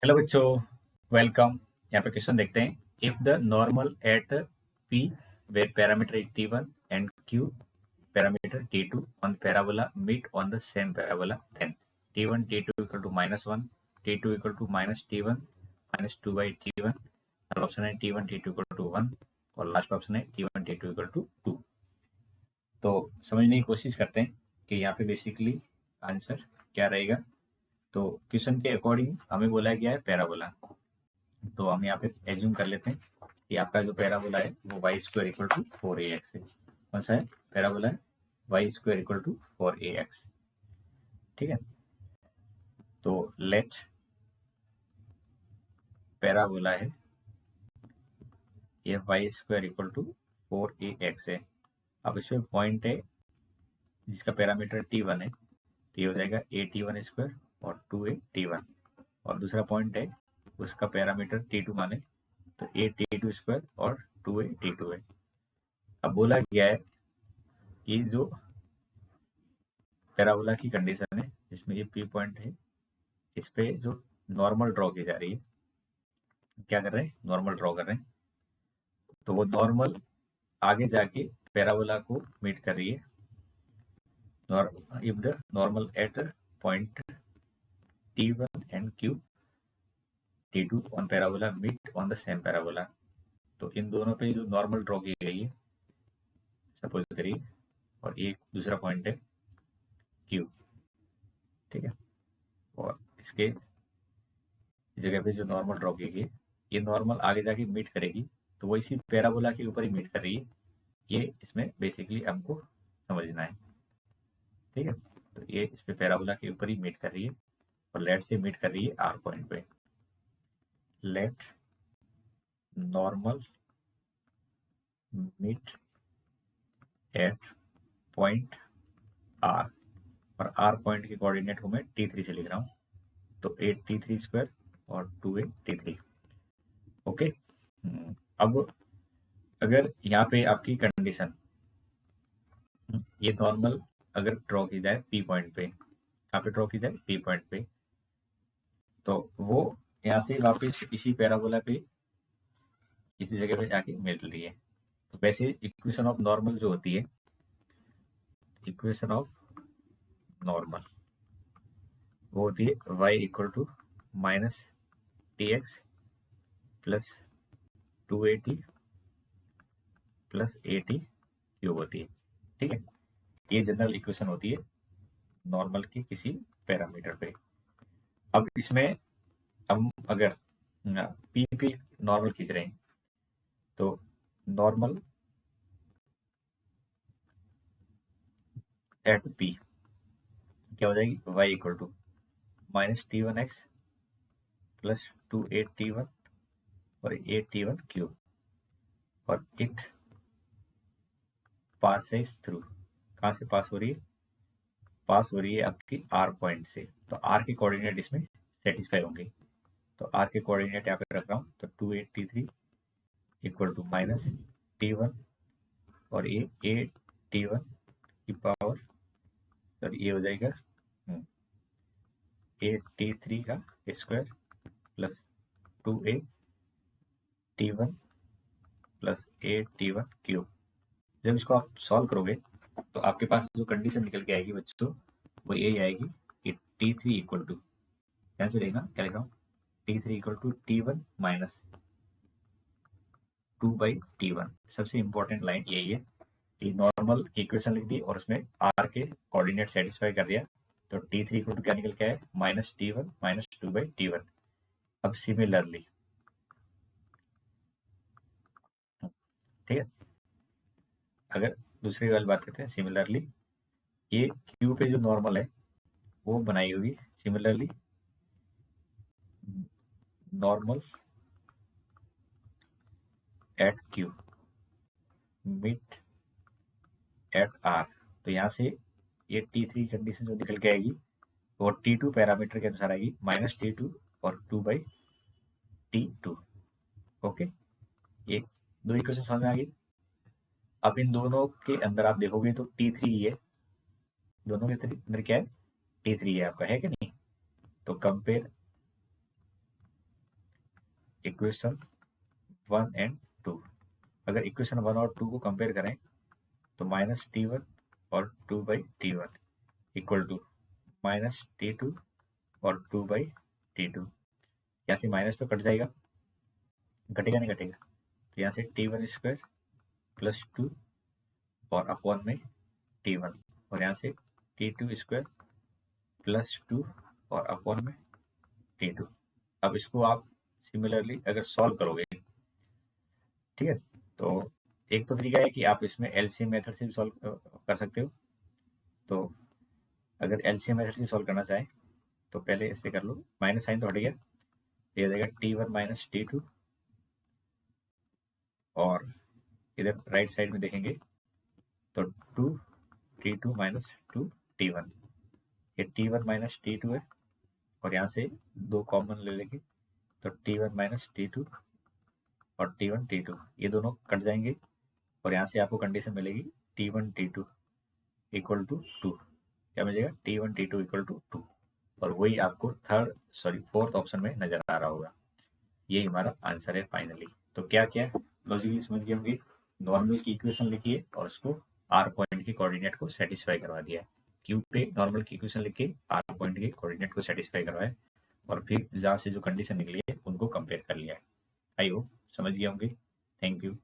Hello बच्चों, welcome. यहाँ पे क्वेश्चन देखते हैं। If the normal at P where parameter is t1 and q parameter t2 on parabola meet on the same parabola, then t1 t2 equal to -1, t2 equal to -t1 minus 2 by t1, और option है t1 t2 equal to 1 और last option है t1 t2 equal to 2। तो समझने की कोशिश करते हैं कि यहाँ पे बेसिकली आंसर क्या रहेगा। तो क्वेश्चन के अकॉर्डिंग हमें बोला गया है पैराबोला, तो हम यहाँ पे एज्यूम कर लेते हैं कि आपका जो पैराबोला है वो Y square equal to 4ax है। कौन सा है पैराबोला है? Y square equal to 4ax। ठीक है, तो लेट पैराबोला है ये Y square equal to 4ax है। अब इसमें पॉइंट है जिसका पैरामीटर t1 है, तो ये हो जाएगा a t1 स्क्वायर और 2a t1, और दूसरा पॉइंट है उसका पैरामीटर t2 माने तो a t2 स्क्वायर और 2a t2 है। अब बोला गया है कि जो पैराबोला की कंडीशन है जिसमें ये पी पॉइंट है, इस पे जो नॉर्मल ड्रॉ की जा रही है, क्या कर रहे हैं? नॉर्मल ड्रॉ कर रहे हैं। तो वो नॉर्मल आगे जाके पैराबोला को मीट कर रही है। If the normal at point t1 and q t2 on parabola meet on the same parabola, तो इन दोनों पे जो नॉर्मल ड्रॉ की गई है सपोज करिए, और एक दूसरा पॉइंट है q। ठीक है, और इसके जगह पे जो नॉर्मल ड्रॉ की गई ये नॉर्मल आगे जाके मीट करेगी, तो वो इसी पैराबोला के ऊपर ही मीट कर रही है। ये इसमें बेसिकली हमको समझना है। ठीक है, तो ये इस पे पैराबोला के ऊपर ही मीट कर रही है और लेट से मीट कर रही है आर पॉइंट पे। Let normal meet at point R, और आर पॉइंट के कोऑर्डिनेट को मैं t3 से लिख रहा हूँ, तो 8t3 स्क्वायर और 2a t3। ओके, अब अगर यहाँ पे आपकी कंडीशन ये नॉर्मल अगर ड्रॉ की जाए पी पॉइंट पे, कहाँ पे ड्रॉ की जाए? पी पॉइंट पे, तो वो यहाँ से वापस इसी पैराबोला पे इसी जगह पे जाके मिल रही है। तो वैसे इक्वेशन ऑफ नॉर्मल जो होती है, इक्वेशन ऑफ नॉर्मल वो होती है y equal to minus t x plus 2at plus at cube होती है। ठीक है, ये जनरल इक्वेशन होती है नॉर्मल की किसी पैरामीटर पे। अब इसमें हम अगर पी नॉर्मल खींच रहे हैं, तो नॉर्मल एट पी क्या हो जाएगी? y equal to minus t1x plus 2a t1 और a t1 क्यूब, और इट पासेस थ्रू, कहाँ से पास हो रही है? पास हो रही है आपकी आर पॉइंट से, तो आर के कोऑर्डिनेट इसमें सेटिस्फाई होंगे। तो आर के कोऑर्डिनेट यहाँ पे रख रहा हूँ, तो 2a t3 equal to minus t1 और a t1 की पावर, सर ये हो जाएगा a t3 का square plus 2a t1 plus a t1 cube. जब इसको आप सॉल्व करोगे तो आपके पास जो कंडीशन निकल के आएगी बच्चों, वो यही आएगी कि t3 इक्वल टू, कैसे रहेगा? क्या लिख रहा हूँ? t3 equal to t1 minus 2 by t1। सबसे इंपॉर्टेंट लाइन यही है कि नॉर्मल इक्वेशन लिख दी और उसमें आर के कोऑर्डिनेट सेटिस्फाई कर दिया, तो t3 इक्वल टू क्या निकल के आया? Minus t1 minus 2 by t1। अब सिमिलरली, ठीक है, अगर दूसरी वाली बात करते हैं, सिमिलरली ये क्यू पे जो नॉर्मल है वो बनाई होगी similarly normal at Q meet at R. तो यहाँ से ये t3 कंडीशन जो निकल के आएगी वो t2 पैरामीटर के अनुसार आएगी, माइनस t2 और 2 बाई t2। ओके, ये दो इक्वेशन समझ में आ गई। अब इन दोनों के अंदर आप देखोगे तो t3 ही है, दोनों के अंदर क्या है? t3 है आपका, है कि नहीं? तो कंपेयर इक्वेशन 1 एंड 2। अगर इक्वेशन 1 और 2 को कंपेयर करें तो माइनस T1 और 2/T1 equal to minus T2 और 2/T2। यहाँ से माइनस तो कट जाएगा, घटेगा नहीं घटेगा, तो यहाँ से T1 स्क्वायर प्लस 2 और अपॉन में T1, और यहाँ से T2 स्क्वायर प्लस 2 और अपॉन में T2। अब इसको आप सिमिलरली अगर सॉल्व करोगे, ठीक है, तो एक तो तरीका है कि आप इसमें एलसीएम मेथड से भी सॉल्व कर सकते हो। तो अगर एलसीएम मेथड से सॉल्व करना चाहें तो पहले ऐसे कर लो, माइनस साइन तो हट गया, ये देगा T1 माइनस T2, और इधर राइट साइड में देखेंगे तो 2T2 माइनस 2T1, ये T1 माइनस T2 है, और यहाँ से 2 कॉमन ले लेंगे तो T1 माइनस T2 और T1 T2 ये दोनों कट जाएंगे, और यहाँ से आपको कंडीशन मिलेगी T1 T2 इक्वल टू 2। क्या मिलेगा? T1 T2 इक्वल टू 2, और वही आपको फोर्थ ऑप्शन में नजर आ रहा होगा। यही हमारा आंसर है फाइनली। तो क्या क्या लॉजिकली समझ गए होंगे, नॉर्मल की इक्वेशन लिखिए और उसको आर पॉइंट के कोऑर्डिनेट को सेटिस्फाई करवा दिया है। क्यू पे नॉर्मल की इक्वेशन लिख के आर पॉइंट के कोऑर्डिनेट को सेटिस्फाई करवाए, और फिर जहाँ से जो कंडीशन निकली है उनको कंपेयर कर लिया है। आई होप समझ गए होंगे। Thank you.